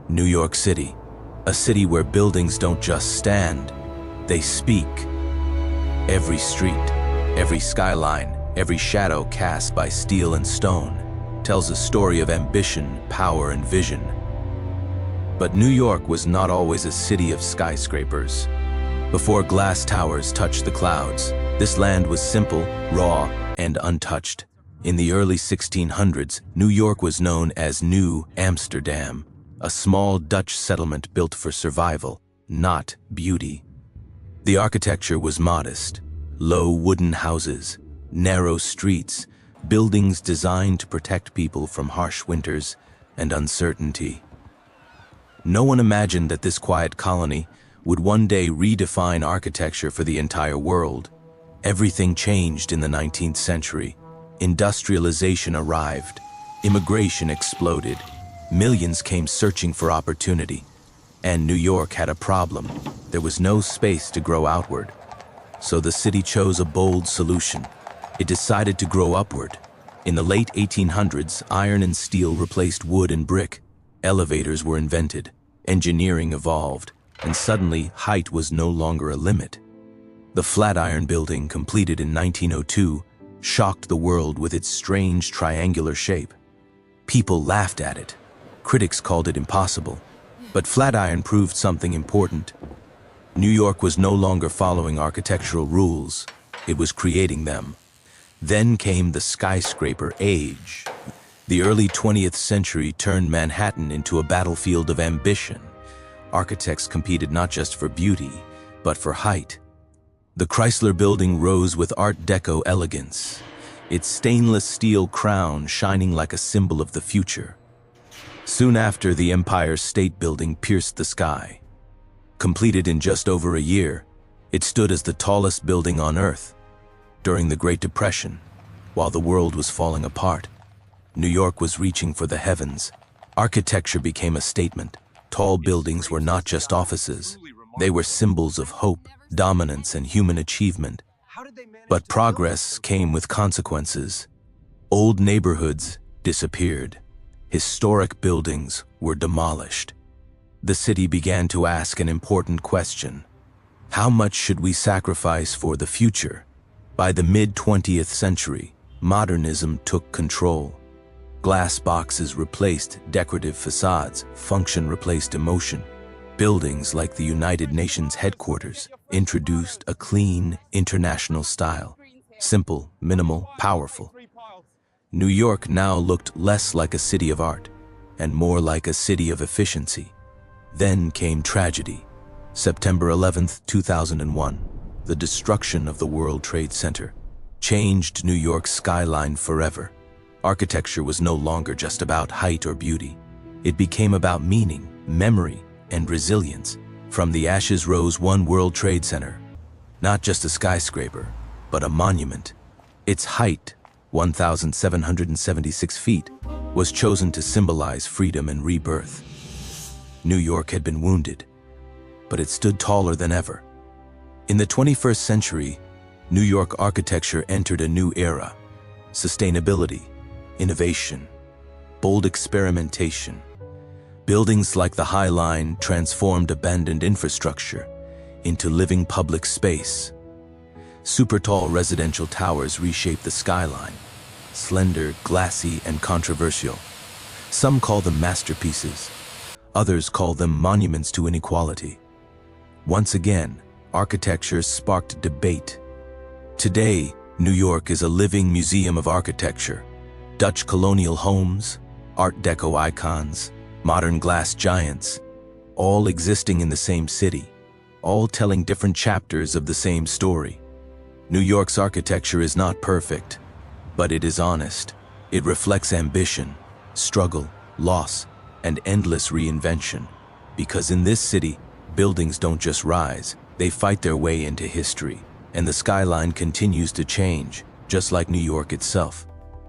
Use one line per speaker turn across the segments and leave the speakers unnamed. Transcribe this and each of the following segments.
New York City, a city where buildings don't just stand, they speak. Every street, every skyline, every shadow cast by steel and stone tells a story of ambition, power, and vision. But New York was not always a city of skyscrapers. Before glass towers touched the clouds, this land was simple, raw, and untouched. In the early 1600s, New York was known as New Amsterdam, a small Dutch settlement built for survival, not beauty. The architecture was modest: low wooden houses, narrow streets, buildings designed to protect people from harsh winters and uncertainty. No one imagined that this quiet colony would one day redefine architecture for the entire world. Everything changed in the 19th century. Industrialization arrived, immigration exploded, millions came searching for opportunity, and New York had a problem. There was no space to grow outward. So the city chose a bold solution. It decided to grow upward. In the late 1800s, iron and steel replaced wood and brick. Elevators were invented, engineering evolved, and suddenly height was no longer a limit. The Flatiron Building, completed in 1902, shocked the world with its strange triangular shape. People laughed at it. Critics called it impossible. But Flatiron proved something important. New York was no longer following architectural rules. It was creating them. Then came the skyscraper age. The early 20th century turned Manhattan into a battlefield of ambition. Architects competed not just for beauty, but for height. The Chrysler Building rose with Art Deco elegance, its stainless steel crown shining like a symbol of the future. Soon after, the Empire State Building pierced the sky. Completed in just over a year, it stood as the tallest building on Earth. During the Great Depression, while the world was falling apart, New York was reaching for the heavens. Architecture became a statement. Tall buildings were not just offices. They were symbols of hope, dominance, and human achievement. But progress came with consequences. Old neighborhoods disappeared. Historic buildings were demolished. The city began to ask an important question: how much should we sacrifice for the future? By the mid-20th century, modernism took control. Glass boxes replaced decorative facades, function replaced emotion. Buildings like the United Nations headquarters introduced a clean, international style. Simple, minimal, powerful. New York now looked less like a city of art and more like a city of efficiency. Then came tragedy. September 11th, 2001, the destruction of the World Trade Center changed New York's skyline forever. Architecture was no longer just about height or beauty. It became about meaning, memory, and resilience. From the ashes rose one World Trade Center, not just a skyscraper, but a monument. Its height, 1,776 feet, was chosen to symbolize freedom and rebirth. New York had been wounded, but it stood taller than ever. In the 21st century, New York architecture entered a new era: sustainability, innovation, bold experimentation. Buildings like the High Line transformed abandoned infrastructure into living public space. Super-tall residential towers reshaped the skyline, slender, glassy, and controversial. Some call them masterpieces. Others call them monuments to inequality. Once again, architecture sparked debate. Today, New York is a living museum of architecture. Dutch colonial homes, Art Deco icons, modern glass giants, all existing in the same city, all telling different chapters of the same story. New York's architecture is not perfect, but it is honest. It reflects ambition, struggle, loss, and endless reinvention. Because in this city, buildings don't just rise, they fight their way into history. And the skyline continues to change, just like New York itself.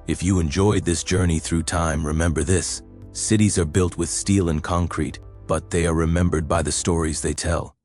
If you enjoyed this journey through time, remember this: cities are built with steel and concrete, but they are remembered by the stories they tell.